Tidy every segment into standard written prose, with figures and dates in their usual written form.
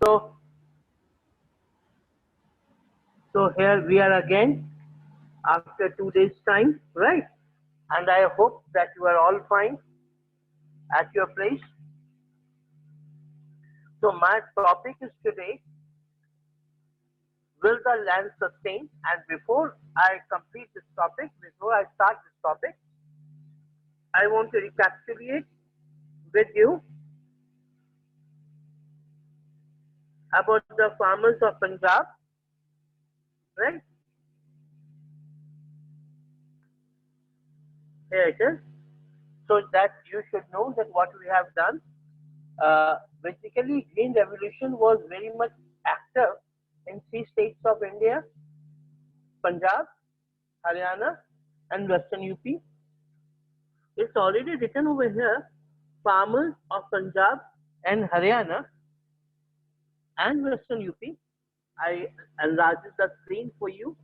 So, so here we are again after 2 days time, right? And I hope that you are all fine at your place. So my topic is today, will the land sustain? And before I complete this topic, before I start this topic, I want to recapitulate with you about the farmers of Punjab, right? Here it is. So that you should know that what we have done. Basically, Green Revolution was very much active in three states of India: Punjab, Haryana, and Western UP. It's already written over here. Farmers of Punjab and Haryana and Western UP. I enlarged the screen for you,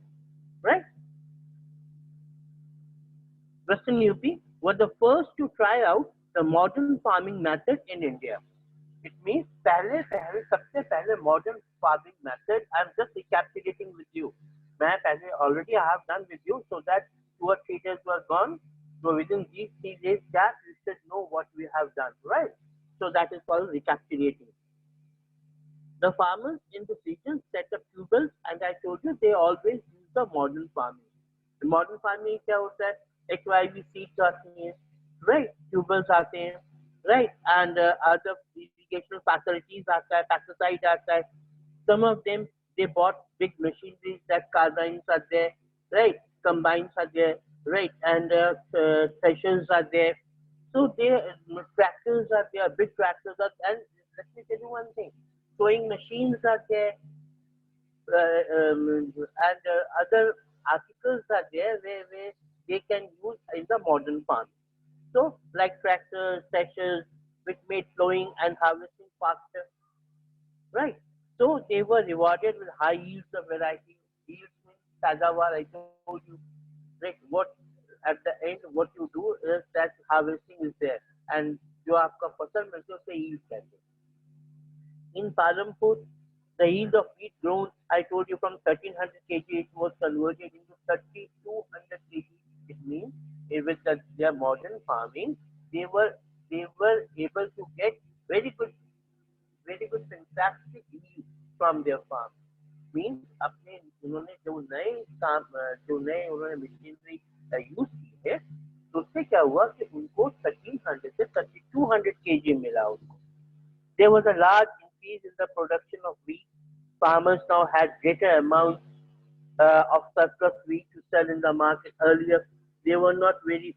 right? Western UP were the first to try out the modern farming method in India. It means पहले पहले सबसे पहले modern farming method. I'm just recapitulating with you. मैं पहले already I have done with you so that 2 or 3 days were gone. So within these 3 days gap, you should know what we have done, right? So that is called recapitulating. The farmers in this region set up tubers, and I told you they always use the modern farming. The modern farming क्या होता है? XYZ seeds आती हैं, right? Tubers आते हैं, right? And other irrigational facilities आता है, pesticide आता है. Some of them they bought big machineries that carbines are there, right? Combines are there, right? And threshers are there. So they tractors are there, big tractors are, and let me tell you one thing: sewing machines are there, and other articles are there where they can use in the modern farm. So, like tractors, threshers, which made plowing and harvesting faster, right? So they were rewarded with high yields of variety. Yields means पैदावार, I told you, like what at the end what you do is that harvesting is there, and जो आपका फसल मिलती है उसे yield कहते हैं. In Palampur, the yield of wheat grown, I told you, from 1300 kg, it was converted into 3200 kg. It means with their modern farming, they were able to get very good, fantastic yield from their farm. Means अपने उन्होंने जो नए काम जो नए उन्होंने machinery use की है, तो उससे क्या हुआ कि उनको 1300 से 3200 kg मिला उनको. There was a large increase in the production of wheat. Farmers now had greater amounts of surplus wheat to sell in the market. Earlier, they were not very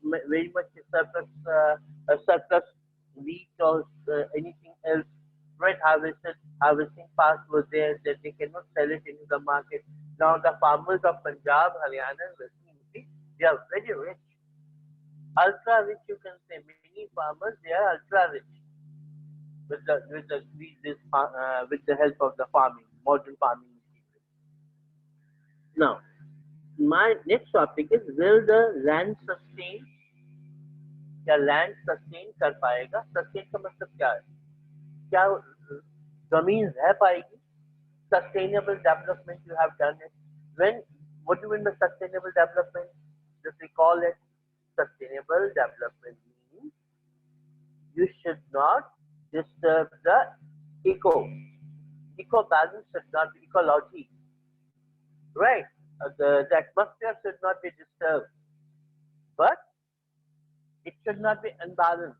much surplus wheat or anything else. Right, harvesting past was there that they cannot sell it into the market. Now the farmers of Punjab, Haryana, and Western UP, they are very rich, ultra rich. You can say many farmers they are ultra rich with the help of the farming, modern farming machinery. Now, my next topic is, will the land sustain? क्या land sustain कर पाएगा? Sustain का मतलब क्या है? क्या जमीन रह पाएगी? Sustainable development you have done it. When what do you mean by sustainable development? Just recall it. Sustainable development means you should not disturb the eco. Eco balance should not be ecology, right? The atmosphere should not be disturbed, but it should not be unbalanced.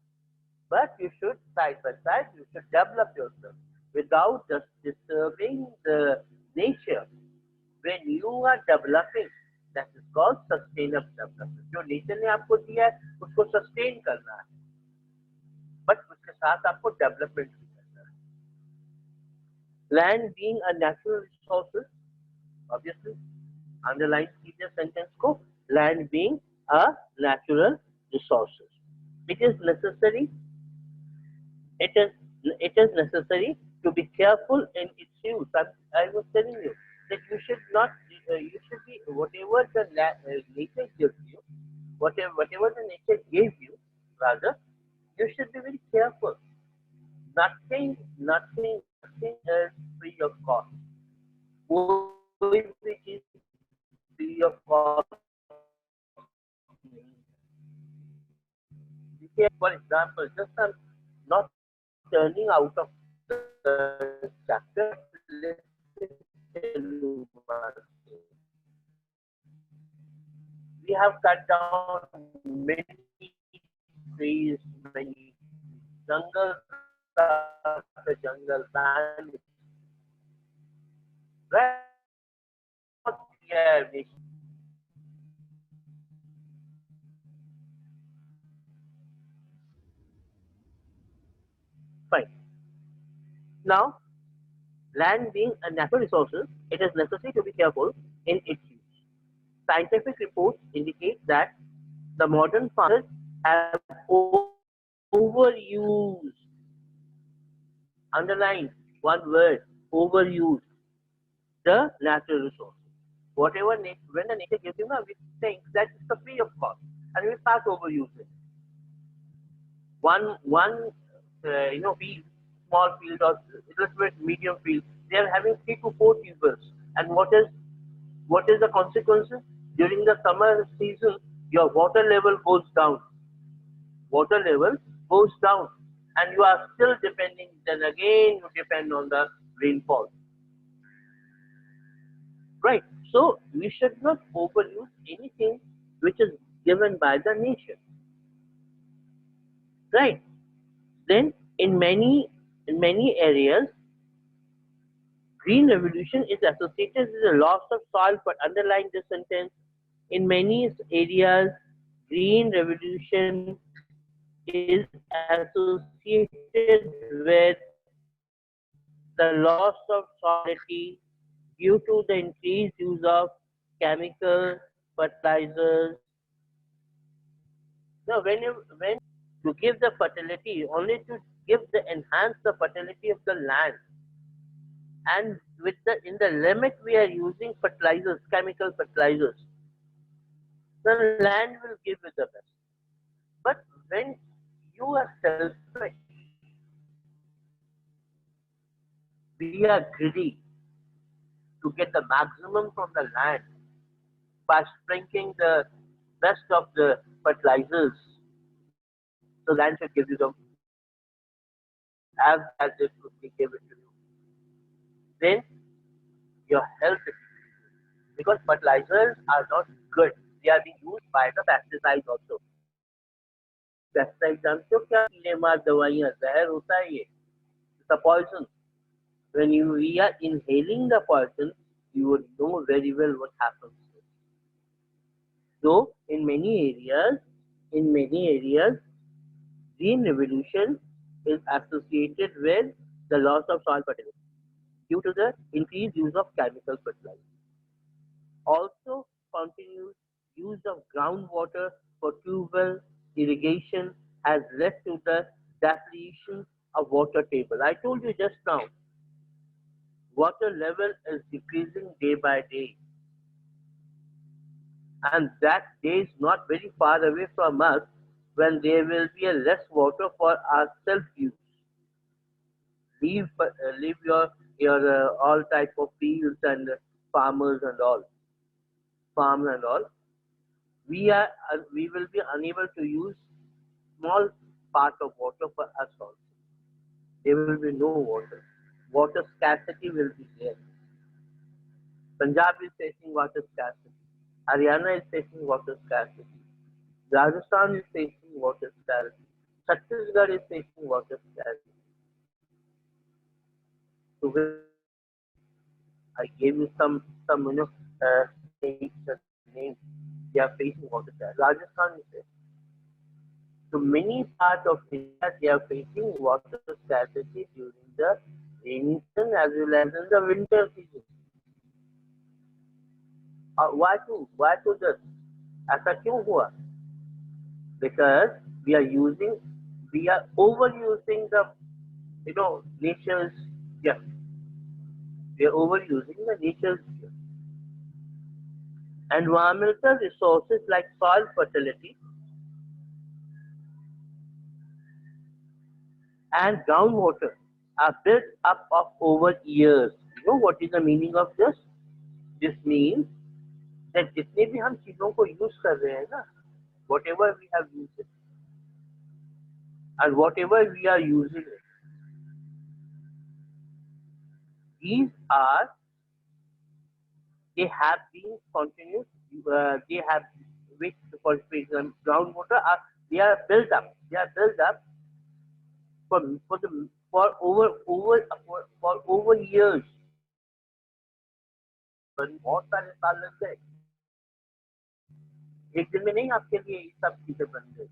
But you should, side by side, you should develop yourself without just disturbing the nature. When you are developing, that is called sustainable development. जो nature ने आपको दिया है उसको sustain करना है, but उसके साथ आपको डेवलपमेंट भी करना है. Land being a natural resources, obviously, underline previous sentence को, land being a natural resources. It is necessary. It is necessary to be careful in its use. I was telling you that you should not. You should be whatever the nature gives you, whatever the nature gave you, rather, you should be very careful. Nothing nothing is free of cost. कोई भी चीज free of cost नहीं है. For example, just I'm not turning out of the chapter. Let's tell you one thing. We have cut down many trees, many jungles after jungle planet. Right? Yeah, fine. Now, land being a natural resource, it is necessary to be careful in its use. Scientific reports indicate that the modern farmers have overused, underlined one word, overused the natural resource. Whatever when the nature gives you, now we think that it's a free of cost, and we start overusing. One field, small field or little bit medium field, they are having 3 to 4 tubers. And what is the consequences? During the summer season, your water level goes down. Water level goes down, and you are still depending. Then again, you depend on the rainfall, right? So we should not overuse anything which is given by the nature, right? Then in many areas, green revolution is associated with the loss of soil. But underlying this sentence, in many areas, green revolution is associated with the loss of soil due to the increased use of chemical fertilizers. Now, when to give the fertility, only to give the enhance the fertility of the land, and with the in the limit we are using fertilizers, chemical fertilizers, the land will give you the best. But when you are selfish, we are greedy to get the maximum from the land by sprinkling the best of the fertilizers. The land should give you the as it could be given to you. Then your health, because fertilizers are not good. They are being used by the pesticides also. Pesticides जानते हो क्या? कीड़े मार दवाइयाँ जहर होता है ये. It's a poison. When we are inhaling the poison, you would know very well what happens. So in many areas, green revolution is associated with the loss of soil fertility due to the increased use of chemical fertilizers. Also, continued use of groundwater for tubewell irrigation has led to the depletion of water table. I told you just now, water level is decreasing day by day, and that day is not very far away from us when there will be a less water for our self use. Leave your all type of fields and farmers and all farms and all. We will be unable to use small part of water for us also. There will be no water. Water scarcity will be there. Punjab is facing water scarcity. Haryana is facing water scarcity. Rajasthan is facing water scarcity. Chhattisgarh is facing water scarcity. So I gave you some states names. They are facing water scarcity. Rajasthan is facing. So many parts of India they are facing water scarcity during the rainy season as well as in the winter season. Why to this? ऐसा क्यों हुआ? Because we are overusing the nature's gift. We are overusing the nature's gift. Environmental resources like soil fertility and groundwater are built up of over years. You know what is the meaning of this? This means that जितने भी हम चीजों को use कर रहे हैं ना, whatever we have used it, and whatever we are using it, these are, they have been continuous, they have, which for example groundwater are, they are built up, for the for over years. बहुत सारे साल लग गए, एक दिन में नहीं आपके लिए ये सब चीजें बन गई.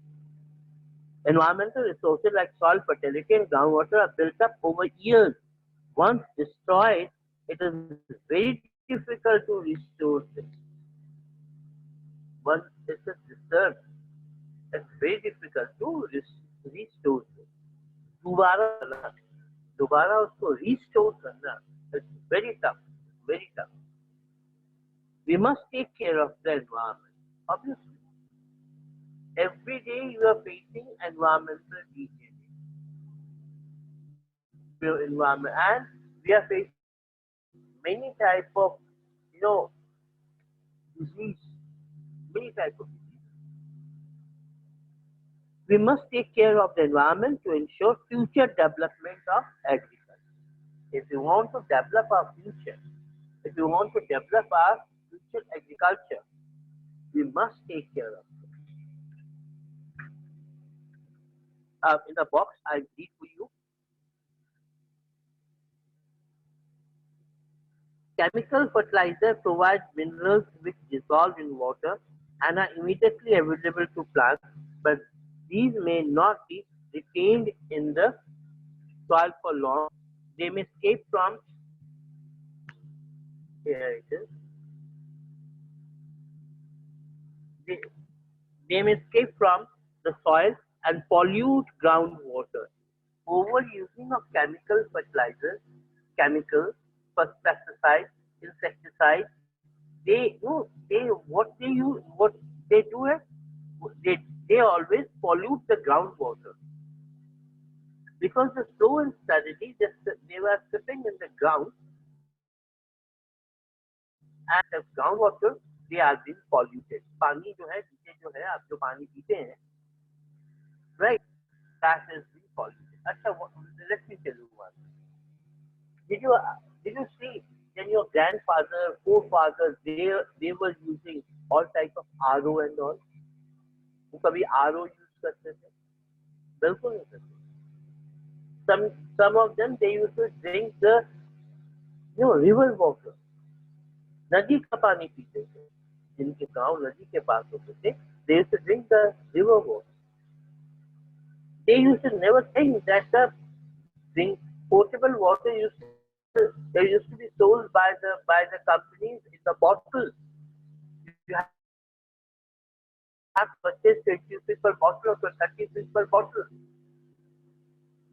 Environmental resources like soil fertility and groundwater are built up over years. Once destroyed, it is very difficult to restore them. Once it is disturbed, it's very difficult to restore them. दोबारा दोबारा उसको restore करना, it's very tough, very tough. We must take care of the environment. Obviously, every day you are facing environmental degradation. Environment, and we are facing many type of, disease, many type of disease. We must take care of the environment to ensure future development of agriculture. If we want to develop our future, if we want to develop our future agriculture, we must take care of it. In the box, I read for you. Chemical fertilizer provides minerals which dissolve in water and are immediately available to plants, but these may not be retained in the soil for long. They may escape from, here it is, they may escape from the soil and pollute groundwater. Overusing of chemical fertilizers, chemicals, pesticides, insecticides, what they do is they always pollute the groundwater, because the slow and steadily they were sitting in the ground, and the groundwater, they are being polluted. पानी जो है, नीचे जो है, आप जो पानी पीते हैं, right? That is being polluted. अच्छा, let me tell you one. Did you see when your grandfather, forefathers, they were using all type of RO and all? वो कभी RO use करते थे? बिल्कुल नहीं करते. Some of them, they used to drink the river water. नदी का पानी पीते थे. जिनके गांव नदी के पास होते थे, they used to drink the river water. They used to never think that the potable water they used to be sold by the companies in the bottles. You have to purchase 20 rupees per bottle or 30 rupees per bottle.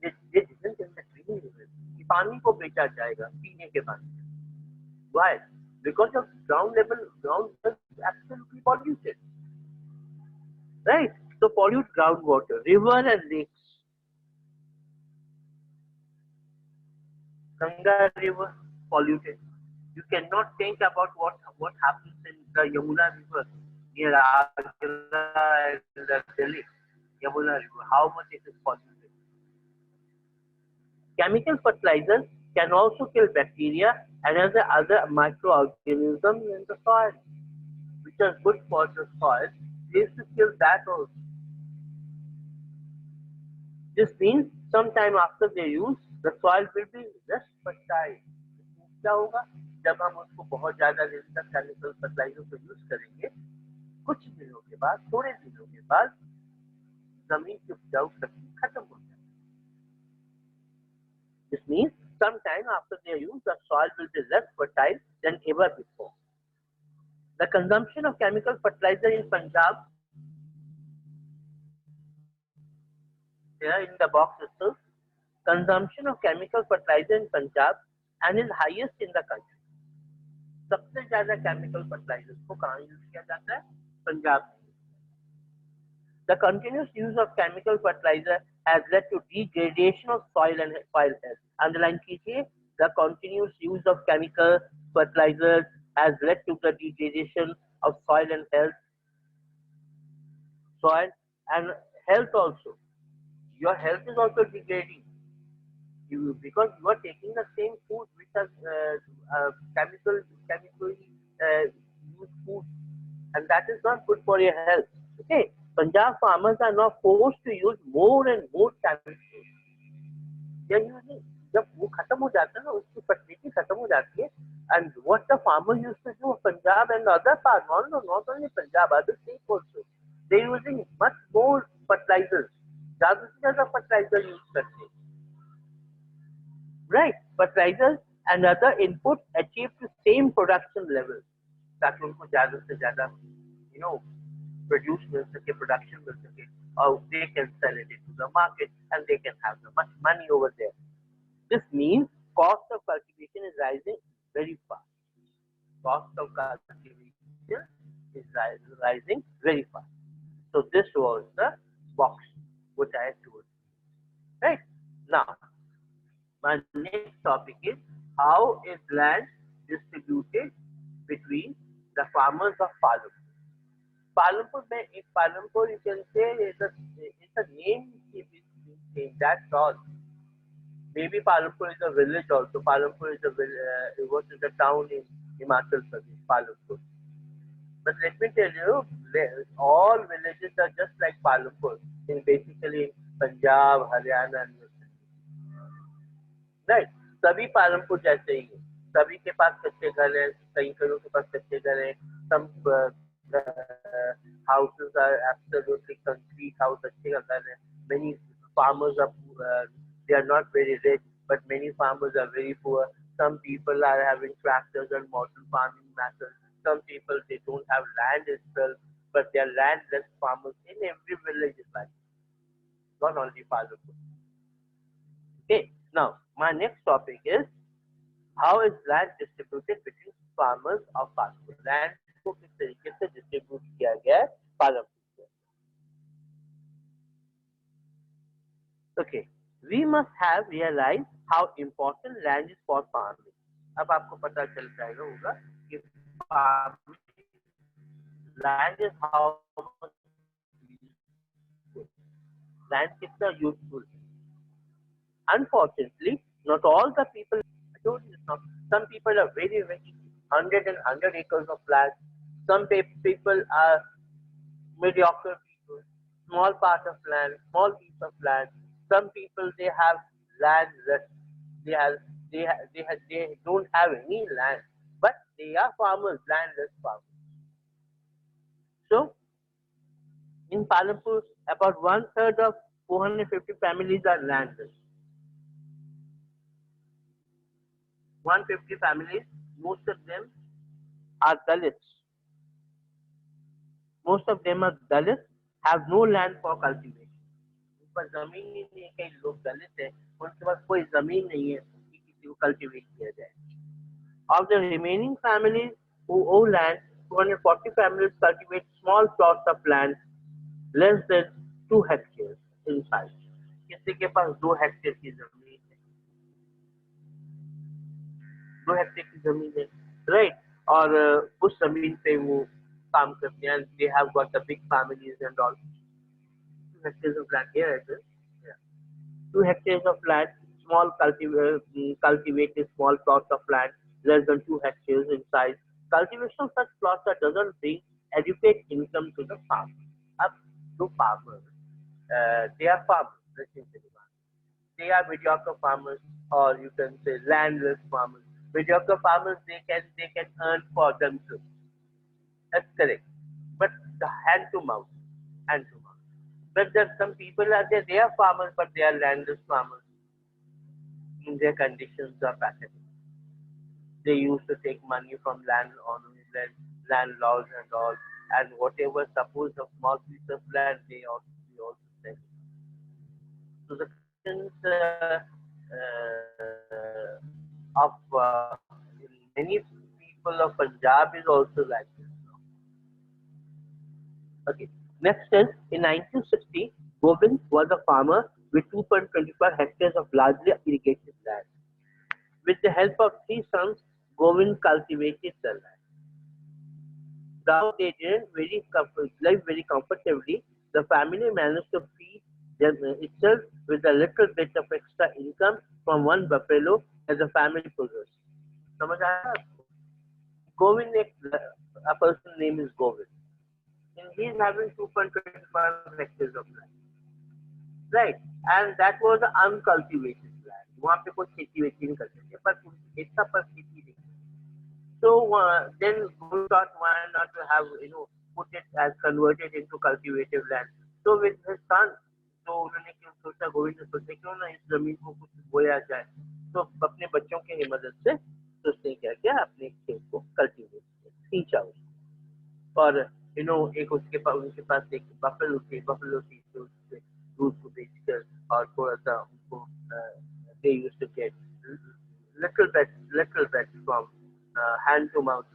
They didn't think that drinking कि पानी को बेचा जाएगा पीने के पानी. Why? Because of ground is absolutely polluted, right? So pollute groundwater, river and lakes. Ganga River polluted. You cannot think about what happens in the Yamuna River near Agra and Delhi. Yamuna River, how much it is polluted. Chemical fertilizers can also kill bacteria and other microorganisms in the soil, which are good for the soil. They used to kill that also. This means sometime after their use, the soil will be less fertile. क्या होगा जब हम उसको बहुत ज्यादा दिन तक chemical fertiliser को यूज करेंगे, कुछ दिनों के बाद, थोड़े दिनों के बाद जमीन की उपजाऊ शक्ति खत्म हो जाएगी. This means sometime after their use, the soil will be less fertile than ever before. The consumption of chemical fertilizer in Punjab, here in the box itself, consumption of chemical fertilizer in Punjab and is highest in the country. सबसे ज्यादा chemical fertilizers को कहाँ use किया जाता है? Punjab. The continuous use of chemical fertilizer has led to degradation of soil and soil health. Underline कीजिए, the continuous use of chemical fertilizers has led to the degradation of soil and health, soil and health also. Your health is also degrading. Because you are taking the same food which has chemically used food, and that is not good for your health. Okay, Punjab farmers are now forced to use more and more chemicals. They are using, जब वो खत्म हो जाता है ना, उसकी fertility खत्म हो जाती है, and what the farmer used to do, Punjab and other parts, not only Punjab, other states also, they are using much more fertilizers. ज़्यादा से ज़्यादा fertilizer use करते हैं. Right, fertilizers and other inputs achieve the same production level, ताकि उनको ज़्यादा से ज़्यादा, produce मिल सके, production मिल सके, or they can sell it into the market and they can have the much money over there. This means cost of cultivation is rising very fast. Cost of cultivation is rising very fast. So this was the box which I told you. Right, now my next topic is how is land distributed between the farmers of Palampur. Palampur, you can say it's a name keep that's all. Maybe Palampur is a village also. Palampur is a town in Himachal Pradesh, Palampur. But let me tell you, all villages are just like Palampur, basically in Punjab, Haryana and right. सभी पालमपुर जैसे ही है. सभी के पास कच्चे घर है, कई घरों के पास कच्चे घर है. Some houses are absolutely concrete house, अच्छे का घर है. Many farmers are they are not very rich, but many farmers are very poor. Some people are having tractors and modern farming methods. Some people they don't have land itself, but they are landless farmers. In every village is like this. Not only Palampur. Okay. Now, my next topic is how is land distributed between farmers of Palampur. Land को किस तरीके से distribute किया गया है Palampur. Okay, we must have realized how important land is for farming. अब आपको पता चल जाएगा होगा कि land is how much land कितना useful. Unfortunately, not all the people. I told you now. Some people are very rich, 100 acres of land. Some people are mediocre people, small part of land, small piece of land. Some people they have land less. They don't have any land, but they are farmers, landless farmers. So, in Palampur, about 1/3 of 450 families are landless. 150 families, most of them are Dalits. Most of them are Dalits, have no land for cultivation. उनका जमीन ही नहीं है, कई लोग दलित हैं, उनके पास कोई जमीन नहीं है कि किसी को कल्टीवेट किया जाए. Of the remaining families who own land, 240 families cultivate small plots of land less than 2 hectares in size. किसी के पास 2 हेक्टेयर की जमीन है, 2 हेक्टेयर की जमीन है, राइट, और उस जमीन पे वो काम करते हैं. They have got the big families and all. 2 hectares of land here it is. Yeah. 2 hectares of land, small cultivated small plots of land less than 2 hectares in size. Cultivation of such plots that doesn't bring adequate income to the farmer. Up to farmers, they are farmers. They are mediocre farmers, or you can say landless farmers. Mediocre farmers, they can earn for themselves. That's correct. But the hand to mouth. But there some people are there, they are farmers, but they are landless farmers. In their conditions are pathetic. They used to take money from landlords and all, and whatever suppose a small piece of land, they also sell. So the conditions of many people of Punjab is also like this. Okay. Next is in 1960, Govind was a farmer with 2.25 hectares of largely irrigated land. With the help of three sons, Govind cultivated the land. Though they didn't live very comfortably, the family managed to feed itself with a little bit of extra income from one buffalo as a family progressed. समझ आया आपको? Govind, a person name is Govind. And he is having 2.25 hectares of land. Right? And that was an uncultivated land. वहाँ पे कोई खेती वेती नहीं करते थे, पर इतना पर खेती नहीं. So then we thought, why not to have put it as converted into cultivated land. So with his son, तो उन्होंने क्यों सोचा, गोविंद ने सोचा क्यों ना इस जमीन को कुछ बोया जाए. तो अपने बच्चों की मदद से उसने क्या किया, अपने खेत को कल्टीवेट किया, सींचा उसको. और एक उनके पास एक बफेलो थी तो उससे दूध को बेचकर और थोड़ा सा उनको they used to get little bit from hand to mouth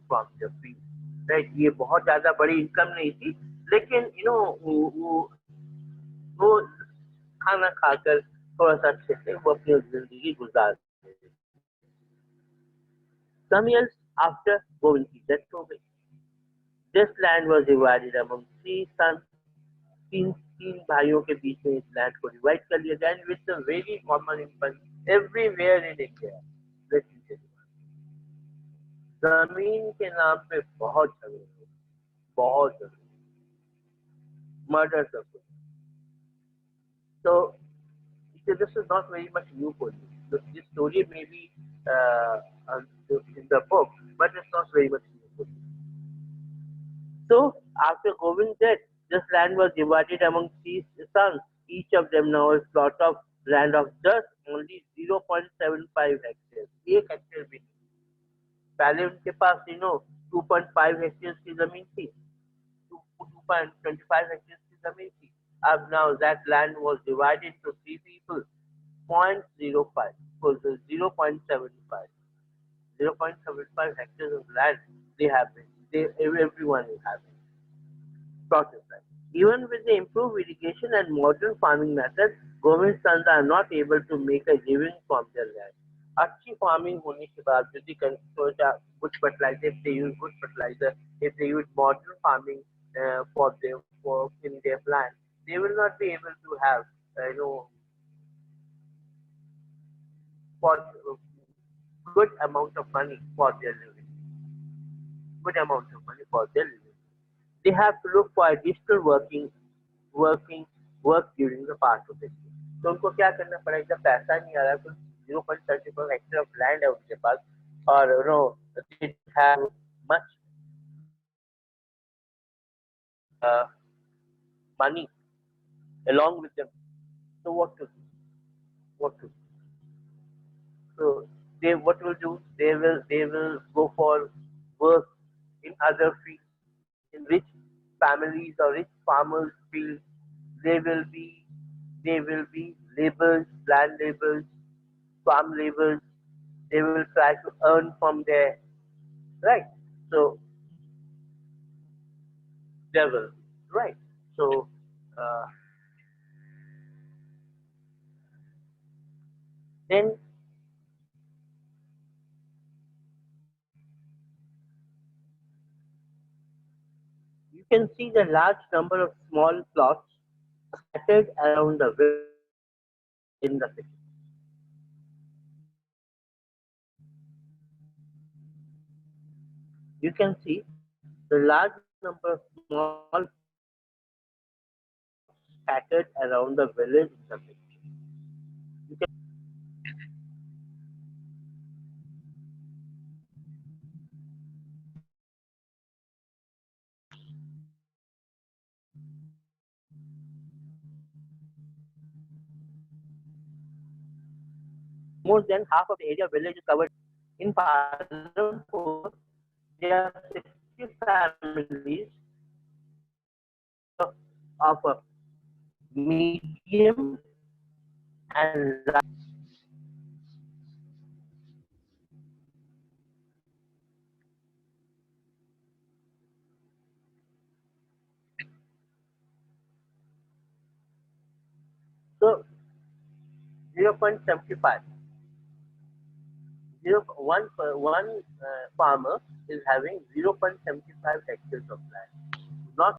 from the field. Right? ये बहुत ज्यादा बड़ी इनकम नहीं थी, लेकिन वो खाना खाकर थोड़ा सा अच्छे से वो अपनी जिंदगी गुजारते थे. Some years after Govind की death हो गई, this land was divided among three sons. तीन भाइयों के बीच में इस लैंड को डिवाइड कर लिया जाए. With very common in everywhere in India. जमीन के नाम पे बहुत झगड़े, बहुत झगड़े, मर्डर सब कुछ. So this is not very much new for you. This story may be in the book, but it's not very much new for you. So after Govind's death, this land was divided among three sons. Each of them now has plot of land of just only 0.75 hectares. एक hectare भी नहीं. पहले उनके पास 2.5 hectare की जमीन थी, 2.25 hectares की जमीन थी. अब now that land was divided to three people, 0.05, so 0.75. 0.75 hectares of land everyone is having. Process that. Even with the improved irrigation and modern farming methods, government sons are not able to make a living from their land. अच्छी farming होने के बाद यदि good fertilizer, if they use good fertilizer, if they use modern farming in their land, they will not be able to have for good amount of money for their living. Good amount of money for their living. They have to look for additional work during the part of the year. तो उनको क्या करना पड़ेगा, जब पैसा नहीं आ रहा तो 0.34 hectare of land है उनके पास, और they have much money along with them. So what to do? What to do? So what will do? They will go for work in other fields, in rich families or rich farmers' fields. They will be laborers, land laborers, farm laborers. They will try to earn from there, right? So they will, right? So then you can see the large number of small plots scattered around the village in the city. You can see the large number of small scattered around the village in the city. You can more than half of the area village is covered. In Palanpur, there are 60 families of a medium and large. So 0.75. One farmer is having 0.75 hectares of land.